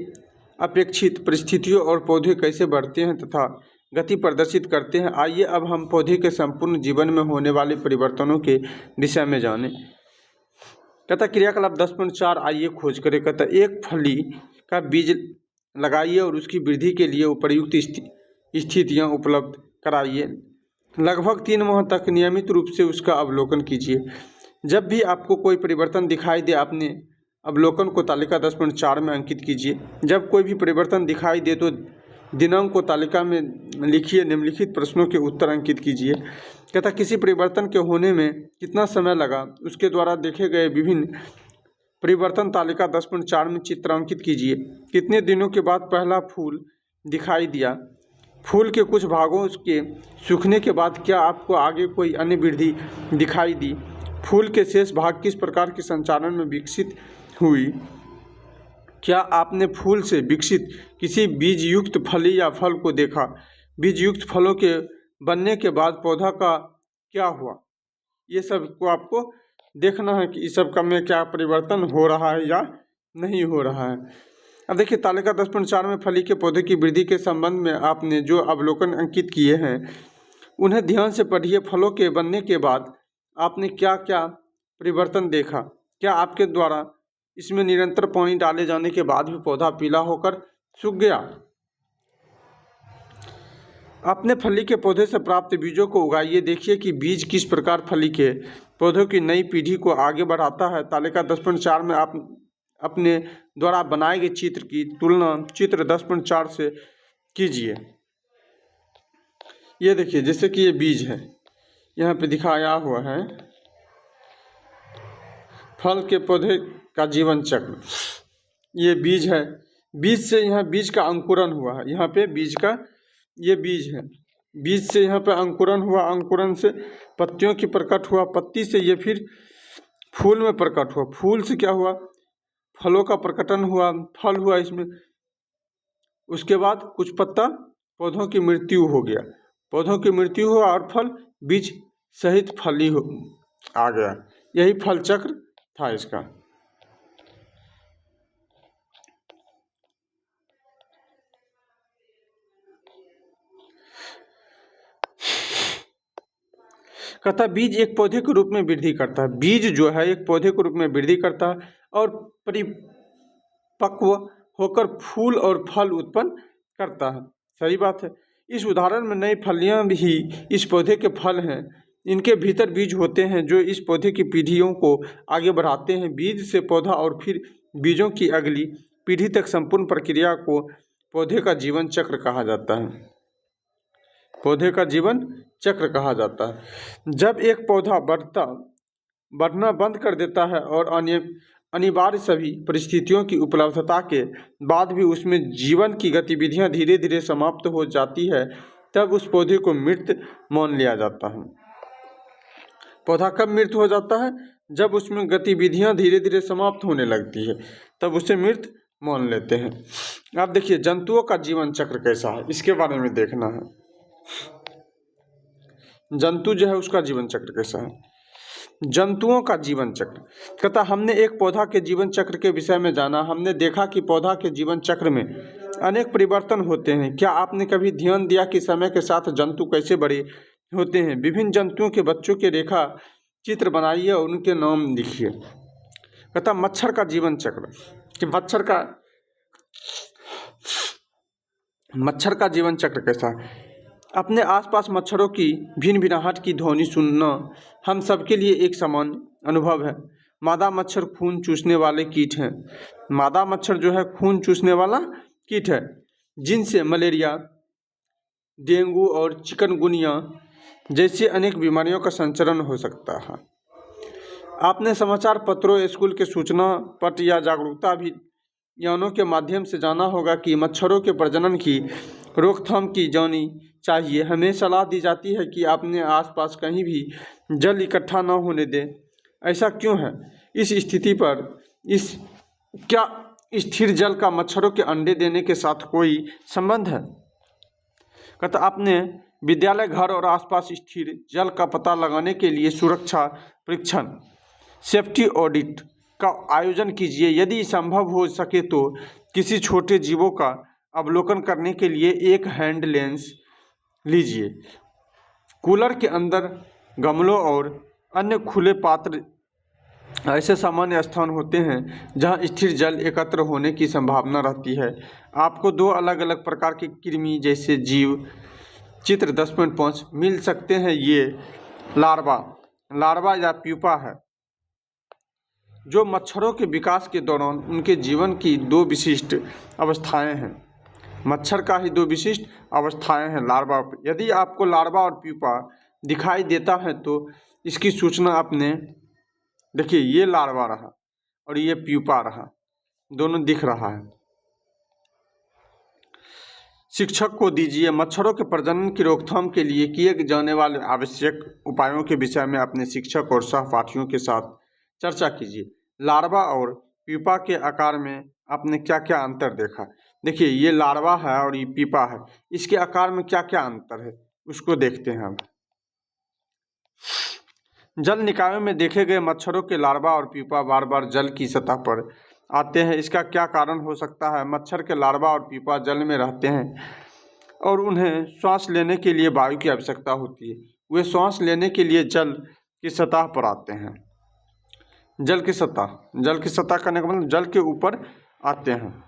अपेक्षित परिस्थितियों और पौधे कैसे बढ़ते हैं तथा गति प्रदर्शित करते हैं। आइए अब हम पौधे के संपूर्ण जीवन में होने वाले परिवर्तनों के दिशा में जानें। कहता क्रियाकलाप 10.4 आइए खोज करें। कहता एक फली का बीज लगाइए और उसकी वृद्धि के लिए उपयुक्त स्थितियाँ उपलब्ध कराइए। लगभग 3 माह तक नियमित रूप से उसका अवलोकन कीजिए। जब भी आपको कोई परिवर्तन दिखाई दे अपने अवलोकन को तालिका 10.4 में अंकित कीजिए। जब कोई भी परिवर्तन दिखाई दे तो दिनांक को तालिका में लिखिए। निम्नलिखित प्रश्नों के उत्तर अंकित कीजिए। कहता किसी परिवर्तन के होने में कितना समय लगा, उसके द्वारा देखे गए विभिन्न परिवर्तन तालिका 10.4 में चित्रांकित कीजिए। कितने दिनों के बाद पहला फूल दिखाई दिया? फूल के कुछ भागों के सूखने के बाद क्या आपको आगे कोई अन्य वृद्धि दिखाई दी? फूल के शेष भाग किस प्रकार के संचालन में विकसित हुई? क्या आपने फूल से विकसित किसी बीज युक्त फली या फल को देखा? बीज युक्त फलों के बनने के बाद पौधा का क्या हुआ? ये सब को आपको देखना है कि इस सब का में क्या परिवर्तन हो रहा है या नहीं हो रहा है। अब देखिए तालिका 10.4 में फली के पौधे की वृद्धि के संबंध में आपने जो अवलोकन अंकित किए हैं उन्हें ध्यान से पढ़िए। फलों के बनने के बाद आपने क्या क्या परिवर्तन देखा? क्या आपके द्वारा इसमें निरंतर पानी डाले जाने के बाद भी पौधा पीला होकर सूख गया? अपने फली के पौधे से प्राप्त बीजों को उगाइए। देखिए कि बीज किस प्रकार फली के पौधों की नई पीढ़ी को आगे बढ़ाता है। तालिका 10.4 में आप अपने द्वारा बनाए गए चित्र की तुलना चित्र 10.4 से कीजिए। ये देखिए जैसे कि ये बीज है, यहाँ पे दिखाया हुआ है फल के पौधे का जीवन चक्र। ये बीज है, बीज से यहाँ बीज का अंकुरण हुआ है। यहाँ पे बीज का ये बीज है, बीज से यहाँ पे अंकुरण हुआ, अंकुरण से पत्तियों की प्रकट हुआ, पत्ती से ये फिर फूल में प्रकट हुआ, फूल से क्या हुआ? फलों का प्रकटन हुआ, फल हुआ इसमें। उसके बाद कुछ पत्ता पौधों की मृत्यु हो गया, पौधों की मृत्यु हुआ और फल बीज सहित फली हो आ गया। यही फल चक्र था इसका। कहता बीज एक पौधे के रूप में वृद्धि करता है। बीज जो है एक पौधे के रूप में वृद्धि करता है और परिपक्व होकर फूल और फल उत्पन्न करता है। सही बात है। इस उदाहरण में नई फलियां भी इस पौधे के फल हैं। इनके भीतर बीज होते हैं जो इस पौधे की पीढ़ियों को आगे बढ़ाते हैं। बीज से पौधा और फिर बीजों की अगली पीढ़ी तक संपूर्ण प्रक्रिया को पौधे का जीवन चक्र कहा जाता है। पौधे का जीवन चक्र कहा जाता है। जब एक पौधा बढ़ना बंद कर देता है और अनिवार्य सभी परिस्थितियों की उपलब्धता के बाद भी उसमें जीवन की गतिविधियां धीरे धीरे समाप्त हो जाती है, तब उस पौधे को मृत मान लिया जाता है। पौधा कब मृत हो जाता है? जब उसमें गतिविधियां धीरे धीरे समाप्त होने लगती है, तब उसे मृत मान लेते हैं। अब देखिए जंतुओं का जीवन चक्र कैसा है, इसके बारे में देखना है। जंतु जो है उसका जीवन चक्र कैसा है। जंतुओं का जीवन चक्र कहता, हमने एक पौधा के जीवन चक्र के विषय में जाना। हमने देखा कि पौधा के जीवन चक्र में अनेक परिवर्तन होते हैं। क्या आपने कभी ध्यान दिया कि समय के साथ जंतु कैसे बड़े होते हैं? विभिन्न जंतुओं के बच्चों के रेखा चित्र बनाइए और उनके नाम लिखिए। कहता मच्छर का जीवन चक्र कि मच्छर का जीवन चक्र कैसा है। अपने आसपास मच्छरों की भिनभिनाहट की ध्वनि सुनना हम सबके लिए एक समान अनुभव है। मादा मच्छर खून चूसने वाले कीट हैं। मादा मच्छर जो है खून चूसने वाला कीट है, जिनसे मलेरिया, डेंगू और चिकनगुनिया जैसी अनेक बीमारियों का संचरण हो सकता है। आपने समाचार पत्रों, स्कूल के सूचना पट या जागरूकता अभियानों के माध्यम से जाना होगा कि मच्छरों के प्रजनन की रोकथाम की जानी चाहिए। हमें सलाह दी जाती है कि अपने आसपास कहीं भी जल इकट्ठा न होने दें। ऐसा क्यों है? इस स्थिति पर क्या स्थिर जल का मच्छरों के अंडे देने के साथ कोई संबंध है? कहता आपने विद्यालय, घर और आसपास स्थिर जल का पता लगाने के लिए सुरक्षा परीक्षण, सेफ्टी ऑडिट का आयोजन कीजिए। यदि संभव हो सके तो किसी छोटे जीवों का अवलोकन करने के लिए एक हैंड लेंस लीजिए। कूलर के अंदर, गमलों और अन्य खुले पात्र ऐसे सामान्य स्थान होते हैं जहां स्थिर जल एकत्र होने की संभावना रहती है। आपको दो अलग अलग प्रकार के कृमि जैसे जीव चित्र 10.5 मिल सकते हैं। ये लार्वा या प्यूपा है, जो मच्छरों के विकास के दौरान उनके जीवन की दो विशिष्ट अवस्थाएं हैं। मच्छर का ही दो विशिष्ट अवस्थाएं हैं, लार्वा। यदि आपको लार्वा और प्यूपा दिखाई देता है तो इसकी सूचना अपने, देखिए ये लार्वा रहा और ये प्यूपा रहा, दोनों दिख रहा है, शिक्षक को दीजिए। मच्छरों के प्रजनन की रोकथाम के लिए किए जाने वाले आवश्यक उपायों के विषय में अपने शिक्षक और सहपाठियों के साथ चर्चा कीजिए। लार्वा और प्यूपा के आकार में आपने क्या क्या अंतर देखा? देखिए ये लार्वा है और ये प्यूपा है, इसके आकार में क्या क्या अंतर है उसको देखते हैं हम। जल निकायों में देखे गए मच्छरों के लार्वा और प्यूपा बार बार जल की सतह पर आते हैं। इसका क्या कारण हो सकता है? मच्छर के लार्वा और प्यूपा जल में रहते हैं और उन्हें श्वास लेने के लिए वायु की आवश्यकता होती है। वे श्वास लेने के लिए जल की सतह पर आते हैं। जल की सतह करने का मतलब जल के ऊपर आते हैं।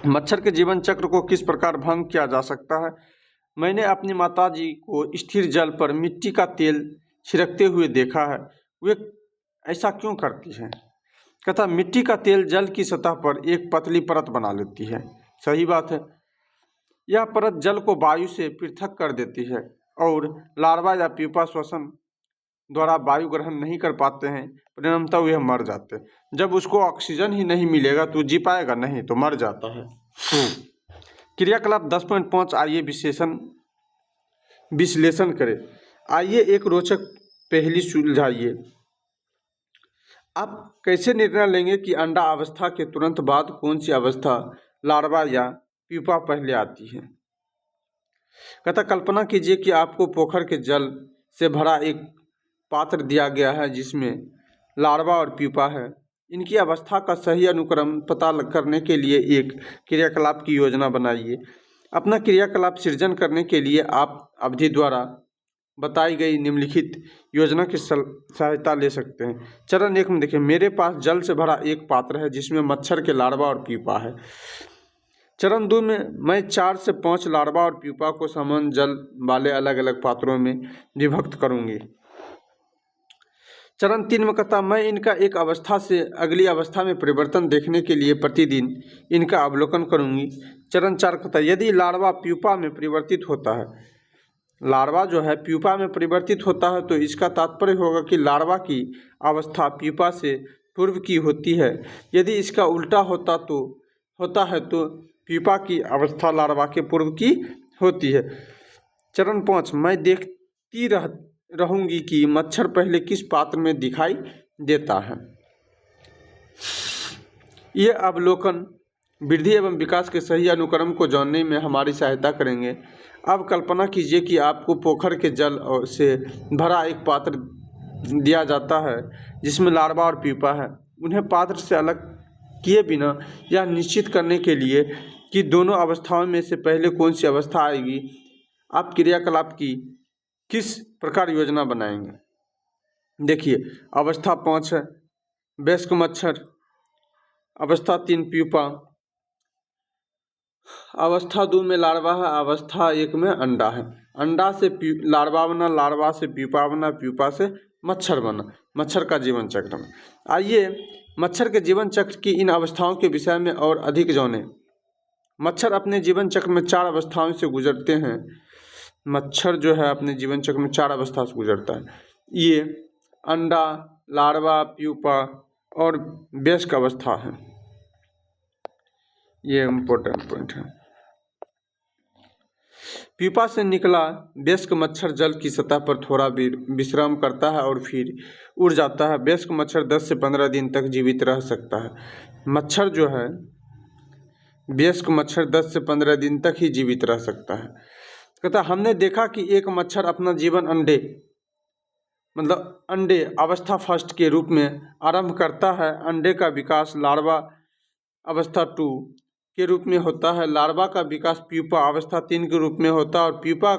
मच्छर के जीवन चक्र को किस प्रकार भंग किया जा सकता है? मैंने अपनी माताजी को स्थिर जल पर मिट्टी का तेल छिड़कते हुए देखा है। वे ऐसा क्यों करती हैं? कहता मिट्टी का तेल जल की सतह पर एक पतली परत बना लेती है। सही बात है। यह परत जल को वायु से पृथक कर देती है और लार्वा या प्यूपा श्वसन द्वारा वायु ग्रहण नहीं कर पाते हैं, परिणामतः वह मर जाते हैं। जब उसको ऑक्सीजन ही नहीं मिलेगा तो जी पाएगा नहीं, तो मर जाता है। क्रियाकलाप 10.5 आइए विश्लेषण करें। आइए एक रोचक पहेली सुलझाइए। आप कैसे निर्णय लेंगे कि अंडा अवस्था के तुरंत बाद कौन सी अवस्था, लार्वा या प्यूपा पहले आती है? कहता कल्पना कीजिए कि आपको पोखर के जल से भरा एक पात्र दिया गया है जिसमें लार्वा और प्यूपा है। इनकी अवस्था का सही अनुक्रम पता करने के लिए एक क्रियाकलाप की योजना बनाइए। अपना क्रियाकलाप सृजन करने के लिए आप अवधि द्वारा बताई गई निम्नलिखित योजना की सहायता ले सकते हैं। चरण 1 में देखिए, मेरे पास जल से भरा एक पात्र है जिसमें मच्छर के लार्वा और प्यूपा है। चरण 2 में मैं 4 से 5 लार्वा और प्यूपा को समान जल वाले अलग अलग पात्रों में विभक्त करूंगी। चरण 3 में कहता मैं इनका एक अवस्था से अगली अवस्था में परिवर्तन देखने के लिए प्रतिदिन इनका अवलोकन करूंगी। चरण 4 कहता यदि लार्वा प्यूपा में परिवर्तित होता है, लार्वा जो है प्यूपा में परिवर्तित होता है तो इसका तात्पर्य होगा कि लार्वा की अवस्था प्यूपा से पूर्व की होती है। यदि इसका उल्टा होता है तो प्यूपा की अवस्था लार्वा के पूर्व की होती है। चरण 5 मैं देखती रहूंगी कि मच्छर पहले किस पात्र में दिखाई देता है। ये अवलोकन वृद्धि एवं विकास के सही अनुक्रम को जानने में हमारी सहायता करेंगे। अब कल्पना कीजिए कि आपको पोखर के जल से भरा एक पात्र दिया जाता है जिसमें लार्वा और प्यूपा है। उन्हें पात्र से अलग किए बिना यह निश्चित करने के लिए कि दोनों अवस्थाओं में से पहले कौन सी अवस्था आएगी, आप क्रियाकलाप की किस प्रकार योजना बनाएंगे। देखिए, अवस्था 5 है वयस्क मच्छर, अवस्था 3 प्यूपा, अवस्था 2 में लार्वा है, अवस्था 1 में अंडा है। अंडा से लार्वा बना, लार्वा से प्यूपा बना, प्यूपा से मच्छर बना। मच्छर का जीवन चक्र में आइए मच्छर के जीवन चक्र की इन अवस्थाओं के विषय में और अधिक जानें। मच्छर अपने जीवन चक्र में 4 अवस्थाओं से गुजरते हैं। मच्छर जो है अपने जीवन चक्र में 4 अवस्था से गुजरता है। ये अंडा, लार्वा, प्यूपा और वयस्क अवस्था है। ये इम्पोर्टेंट पॉइंट है। प्यूपा से निकला वयस्क मच्छर जल की सतह पर थोड़ा विश्राम करता है और फिर उड़ जाता है। वयस्क मच्छर 10 से 15 दिन तक जीवित रह सकता है। मच्छर जो है वयस्क मच्छर 10 से 15 दिन तक ही जीवित रह सकता है। कहता हमने देखा कि एक मच्छर अपना जीवन अंडे अवस्था फर्स्ट के रूप में आरंभ करता है। अंडे का विकास लार्वा अवस्था 2 के रूप में होता है। लार्वा का विकास प्यूपा अवस्था 3 के रूप में होता है और प्यूपा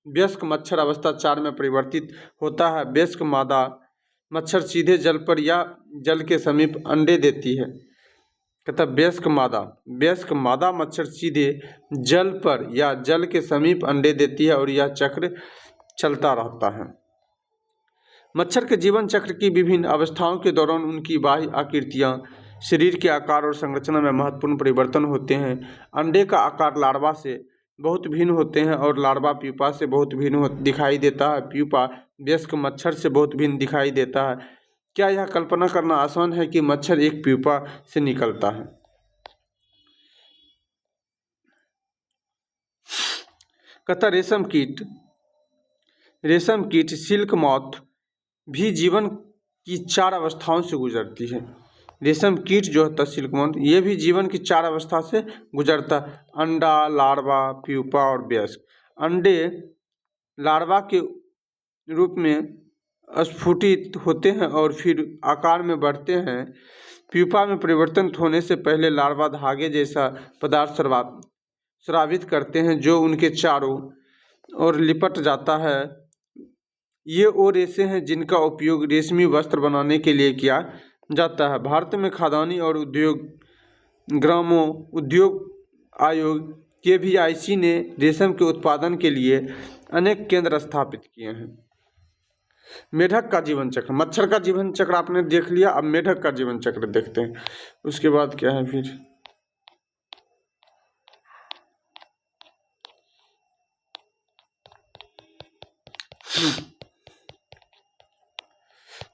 वयस्क मच्छर अवस्था 4 में परिवर्तित होता है। वयस्क मादा मच्छर सीधे जल पर या जल के समीप अंडे देती है। कहता वयस्क मादा मच्छर सीधे जल पर या जल के समीप अंडे देती है और यह चक्र चलता रहता है। मच्छर के जीवन चक्र की विभिन्न अवस्थाओं के दौरान उनकी बाह्य आकृतियाँ, शरीर के आकार और संरचना में महत्वपूर्ण परिवर्तन होते हैं। अंडे का आकार लार्वा से बहुत भिन्न होते हैं और लार्वा प्यूपा से बहुत भिन्न दिखाई देता है। प्यूपा वयस्क मच्छर से बहुत भिन्न दिखाई देता है। क्या यह कल्पना करना आसान है कि मच्छर एक प्यूपा से निकलता है? कहता रेशम कीट सिल्क मॉथ भी जीवन की 4 अवस्थाओं से गुजरती है। रेशम कीट जो होता है सिल्क मॉथ, ये भी जीवन की 4 अवस्था से गुजरता है। अंडा, लार्वा, प्यूपा और वयस्क। अंडे लार्वा के रूप में स्फुटित होते हैं और फिर आकार में बढ़ते हैं। प्यूपा में परिवर्तन होने से पहले लार्वा धागे जैसा पदार्थ स्रावित करते हैं जो उनके चारों ओर लिपट जाता है। ये वो रेशे हैं जिनका उपयोग रेशमी वस्त्र बनाने के लिए किया जाता है। भारत में खाद्यान्न और ग्रामों उद्योग आयोग KVIC ने रेशम के उत्पादन के लिए अनेक केंद्र स्थापित किए हैं। मेढक का जीवन चक्र, मच्छर का जीवन चक्र आपने देख लिया, अब मेढक का जीवन चक्र देखते हैं। उसके बाद क्या है फिर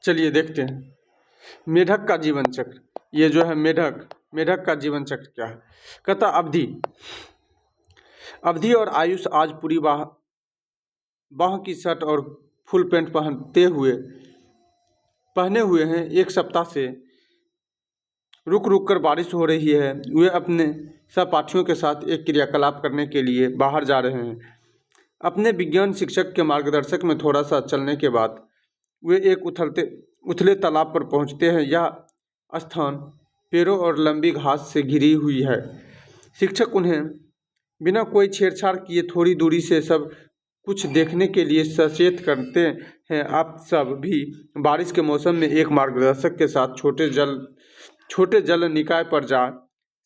चलिए देखते हैं मेढक का जीवन चक्र। ये जो है मेढक का जीवन चक्र क्या है? कहता अवधि और आयुष आज पूरी बाह की शर्ट और फुल पैंट पहने हुए हैं। एक सप्ताह से रुक रुक कर बारिश हो रही है। वे अपने सहपाठियों के साथ एक क्रियाकलाप करने के लिए बाहर जा रहे हैं। अपने विज्ञान शिक्षक के मार्गदर्शक में थोड़ा सा चलने के बाद वे एक उथले तालाब पर पहुंचते हैं। यह स्थान पेड़ों और लंबी घास से घिरी हुई है। शिक्षक उन्हें बिना कोई छेड़छाड़ किए थोड़ी दूरी से सब कुछ देखने के लिए सचेत करते हैं। आप सब भी बारिश के मौसम में एक मार्गदर्शक के साथ छोटे जल निकाय पर जा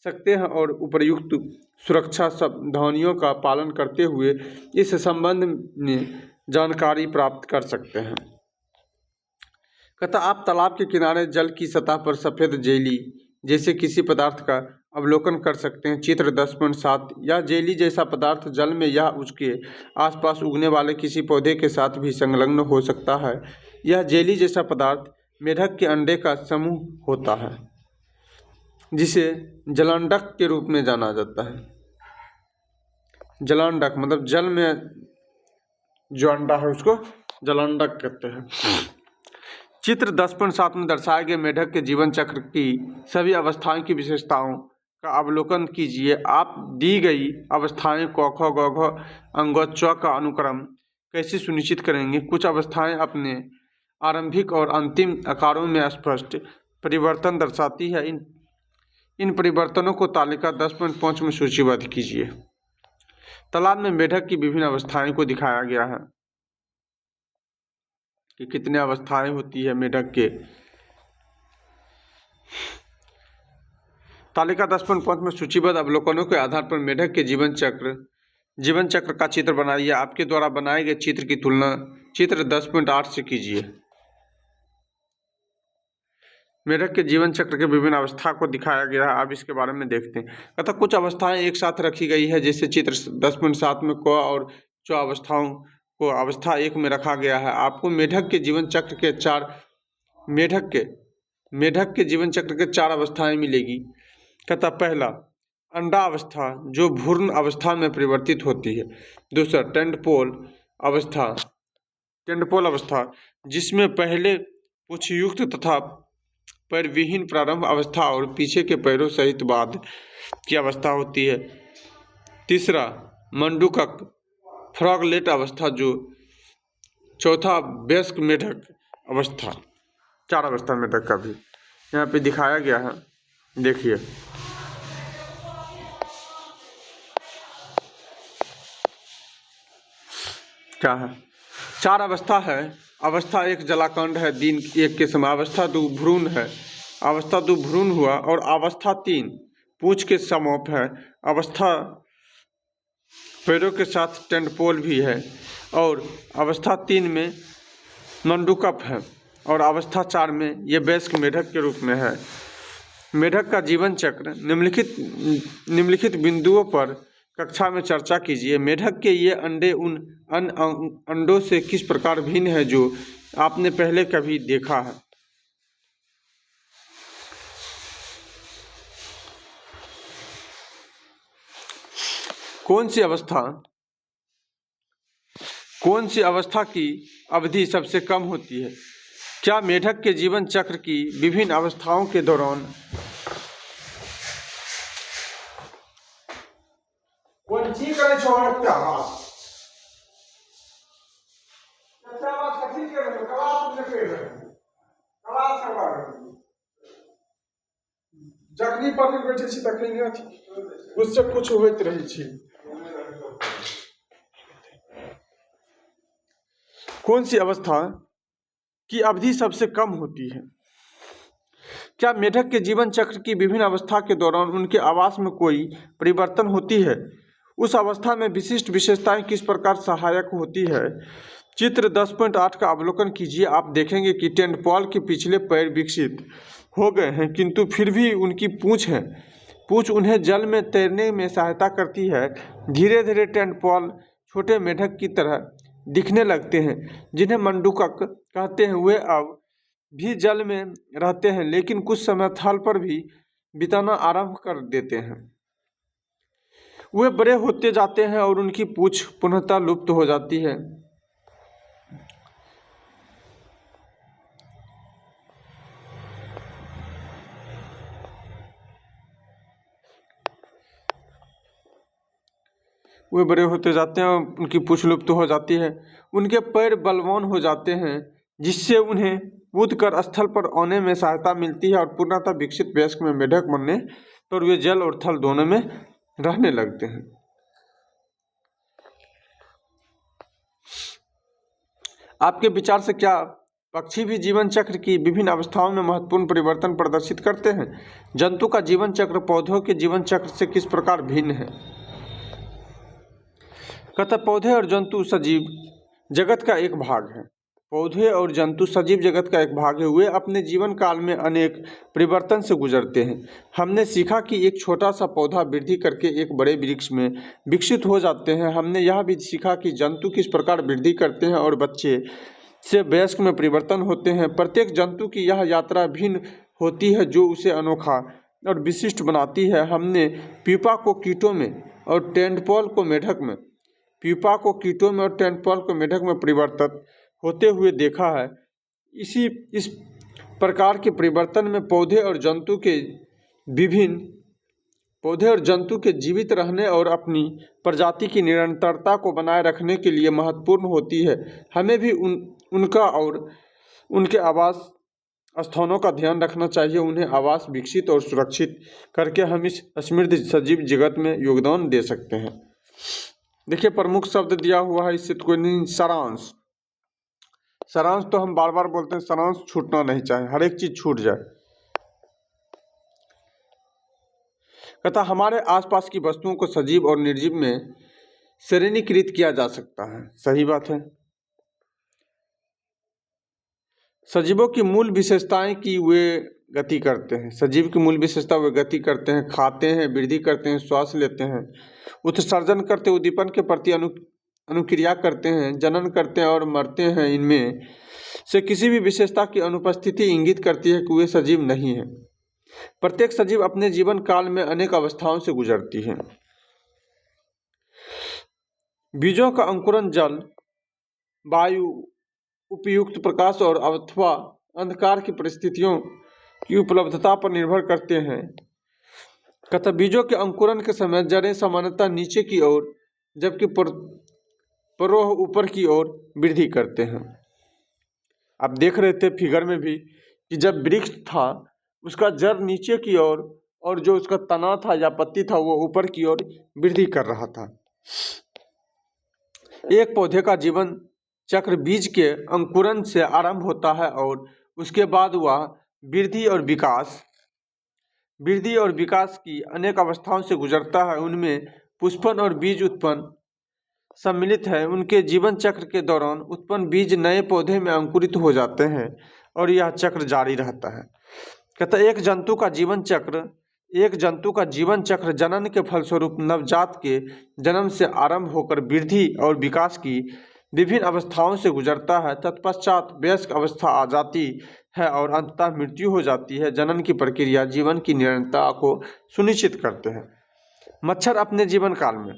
सकते हैं और उपयुक्त सुरक्षा सावधानियों का पालन करते हुए इस संबंध में जानकारी प्राप्त कर सकते हैं। कहता आप तालाब के किनारे जल की सतह पर सफ़ेद जेली जैसे किसी पदार्थ का अवलोकन कर सकते हैं। चित्र 10.7 यह जेली जैसा पदार्थ जल में या उसके आसपास उगने वाले किसी पौधे के साथ भी संलग्न हो सकता है। यह जेली जैसा पदार्थ मेढक के अंडे का समूह होता है जिसे जलांडक के रूप में जाना जाता है। जलांडक मतलब जल में जो अंडा है उसको जलांडक कहते हैं। चित्र 10.7 में दर्शाए गए मेढक के जीवन चक्र की सभी अवस्थाओं की विशेषताओं का अवलोकन कीजिए। आप दी गई अवस्थाएं क ख ग घ अंग च का अनुक्रम कैसे सुनिश्चित करेंगे? कुछ अवस्थाएं अपने आरंभिक और अंतिम आकारों में स्पष्ट परिवर्तन दर्शाती है। इन परिवर्तनों को तालिका 10.5 में सूचीबद्ध कीजिए। तालाब में मेढक की विभिन्न अवस्थाएं को दिखाया गया है कि कितने अवस्थाएं होती है मेढक के। तालिका 10.5 में सूचीबद्ध अवलोकनों के आधार पर मेढक के जीवन चक्र का चित्र बनाइए। आपके द्वारा बनाए गए चित्र की तुलना चित्र 10.8 से कीजिए। मेढक के जीवन चक्र के विभिन्न अवस्था को दिखाया गया है। अब इसके बारे में देखते हैं। अतः कुछ अवस्थाएं एक साथ रखी गई है, जैसे चित्र 10.7 में क और च अवस्थाओं को अवस्था 1 में रखा गया है। आपको मेढक के जीवन चक्र के चार अवस्थाएं मिलेगी। तथा पहला अंडा अवस्था, जो भ्रूण अवस्था में परिवर्तित होती है। दूसरा टेंटपोल अवस्था, जिसमें पहले पूंछयुक्त तथा पैरविहीन प्रारंभ अवस्था और पीछे के पैरों सहित बाद की अवस्था होती है। तीसरा मंडूकक फ्रॉगलेट अवस्था, जो चौथा वयस्क मेढक अवस्था। चार अवस्था मेढक का भी यहाँ पे दिखाया गया है, देखिए। क्या है? चार अवस्था है। अवस्था 1 जलाकंड है, दिन 1 के समय। अवस्था 2 भ्रूण है, अवस्था 2 भ्रूण हुआ। और अवस्था 3 पूंछ के समोप है। अवस्था पैरों के साथ टेंटपोल भी है। और अवस्था 3 में मंडूकप है। और अवस्था 4 में यह वयस्क मेढक के रूप में है। मेढक का जीवन चक्र निम्नलिखित बिंदुओं पर कक्षा में चर्चा कीजिए। मेढक के ये अंडे उन अंडों से किस प्रकार भिन्न है जो आपने पहले कभी देखा है? कौन सी अवस्था की अवधि सबसे कम होती है? क्या मेढक के जीवन चक्र की विभिन्न अवस्थाओं के दौरान जखनी पर बैठे छी तखनी उससे कुछ होइत रही छी। कौन सी अवस्था की अवधि सबसे कम होती है? क्या मेढक के जीवन चक्र की विभिन्न अवस्था के दौरान उनके आवास में कोई परिवर्तन होती है? उस अवस्था में विशिष्ट विशेषताएं किस प्रकार सहायक होती है? चित्र 10.8 का अवलोकन कीजिए। आप देखेंगे कि टेंटपोल के पिछले पैर विकसित हो गए हैं, किंतु फिर भी उनकी पूंछ है। पूंछ उन्हें जल में तैरने में सहायता करती है। धीरे धीरे टेंटपोल छोटे मेढक की तरह दिखने लगते हैं, जिन्हें मंडूकक कहते हैं। वे अब भी जल में रहते हैं, लेकिन कुछ समय थल पर भी बिताना आरंभ कर देते हैं। वे बड़े होते जाते हैं और उनकी पूंछ पुनः लुप्त हो जाती है। वे बड़े होते जाते हैं और उनकी पूंछ लुप्त हो जाती है। उनके पैर बलवान हो जाते हैं, जिससे उन्हें कूदकर स्थल पर आने में सहायता मिलती है। और पूर्णतः विकसित वयस्क में मेढक बनने पर वे जल और थल दोनों में रहने लगते हैं। आपके विचार से क्या पक्षी भी जीवन चक्र की विभिन्न अवस्थाओं में महत्वपूर्ण परिवर्तन प्रदर्शित करते हैं? जंतु का जीवन चक्र पौधों के जीवन चक्र से किस प्रकार भिन्न है? कहता पौधे और जंतु सजीव जगत का एक भाग है। पौधे और जंतु सजीव जगत का एक भाग है। वे अपने जीवन काल में अनेक परिवर्तन से गुजरते हैं। हमने सीखा कि एक छोटा सा पौधा वृद्धि करके एक बड़े वृक्ष में विकसित हो जाते हैं। हमने यह भी सीखा कि जंतु किस प्रकार वृद्धि करते हैं और बच्चे से वयस्क में परिवर्तन होते हैं। प्रत्येक जंतु की यह यात्रा भिन्न होती है, जो उसे अनोखा और विशिष्ट बनाती है। हमने प्यूपा को कीटों में और टेंटपोल को मेढक में परिवर्तित होते हुए देखा है। इस प्रकार के परिवर्तन में पौधे और जंतु के जीवित रहने और अपनी प्रजाति की निरंतरता को बनाए रखने के लिए महत्वपूर्ण होती है। हमें भी उनका और उनके आवास स्थानों का ध्यान रखना चाहिए। उन्हें आवास विकसित और सुरक्षित करके हम इस समृद्ध सजीव जगत में योगदान दे सकते हैं। देखिए, प्रमुख शब्द दिया हुआ है, इससे तो कोई नहीं। सारांश तो हम बार बार बोलते हैं, सारांश छूटना नहीं चाहिए, हर एक चीज छूट जाए। कहता हमारे आसपास की वस्तुओं को सजीव और निर्जीव में श्रेणीकृत किया जा सकता है। सही बात है। सजीवों की मूल विशेषताएं कि वे गति करते हैं। सजीव की मूल विशेषता वे गति करते हैं, खाते हैं, वृद्धि करते हैं, श्वास लेते हैं, उत्सर्जन करते, उद्दीपन के प्रति अनुक्रिया करते हैं, जनन करते हैं और मरते हैं। इनमें से किसी भी विशेषता की अनुपस्थिति इंगित करती है कि वे सजीव नहीं है। प्रत्येक सजीव अपने जीवन काल में अनेक अवस्थाओं से गुजरती है। बीजों का अंकुरण जल, वायु, उपयुक्त प्रकाश और अथवा अंधकार की परिस्थितियों की उपलब्धता पर निर्भर करते हैं। कहता बीजों के अंकुरण के समय जड़ें सामान्यतः नीचे की ओर जबकि परोह ऊपर की ओर वृद्धि करते हैं। आप देख रहे थे फिगर में भी कि जब वृक्ष था उसका जड़ नीचे की ओर और जो उसका तना था या पत्ती था वो ऊपर की ओर वृद्धि कर रहा था। एक पौधे का जीवन चक्र बीज के अंकुरण से आरंभ होता है और उसके बाद वह वृद्धि और विकास की अनेक अवस्थाओं से गुजरता है। उनमें पुष्पन और बीज उत्पन्न सम्मिलित है। उनके जीवन चक्र के दौरान उत्पन्न बीज नए पौधे में अंकुरित हो जाते हैं और यह चक्र जारी रहता है। कहता एक जंतु का जीवन चक्र जनन के फलस्वरूप नवजात के जन्म से आरंभ होकर वृद्धि और विकास की विभिन्न अवस्थाओं से गुजरता है। तत्पश्चात वयस्क अवस्था आ जाती है और अंततः मृत्यु हो जाती है। जनन की प्रक्रिया जीवन की निरंतरता को सुनिश्चित करते हैं। मच्छर अपने जीवन काल में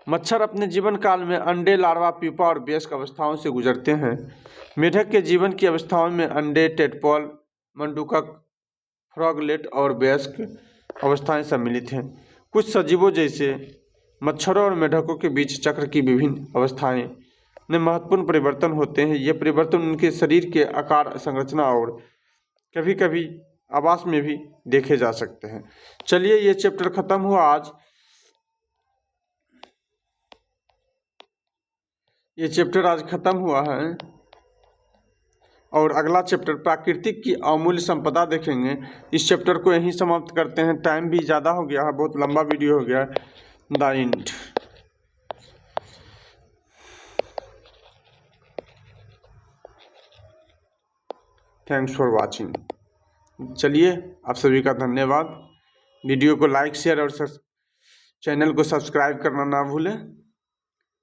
मच्छर अपने जीवन काल में अंडे, लार्वा, प्यूपा और वयस्क अवस्थाओं से गुजरते हैं। मेढक के जीवन की अवस्थाओं में अंडे, टेडपोल, मंडूकक, फ्रॉगलेट और वयस्क अवस्थाएं सम्मिलित हैं। कुछ सजीवों जैसे मच्छरों और मेढकों के बीच चक्र की विभिन्न अवस्थाएं में महत्वपूर्ण परिवर्तन होते हैं। ये परिवर्तन उनके शरीर के आकार, संरचना और कभी कभी आवास में भी देखे जा सकते हैं। चलिए, ये चैप्टर खत्म हुआ आज। ये चैप्टर आज खत्म हुआ है और अगला चैप्टर प्राकृतिक की अमूल्य संपदा देखेंगे। इस चैप्टर को यहीं समाप्त करते हैं। टाइम भी ज़्यादा हो गया है, बहुत लंबा वीडियो हो गया है। The end. Thanks for watching. चलिए, आप सभी का धन्यवाद। वीडियो को लाइक, शेयर और चैनल को सब्सक्राइब करना ना भूलें।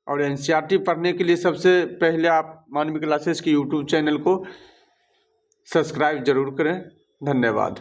और एनसीईआरटी पढ़ने के लिए सबसे पहले आप मानवी क्लासेस के यूट्यूब चैनल को सब्सक्राइब जरूर करें। धन्यवाद।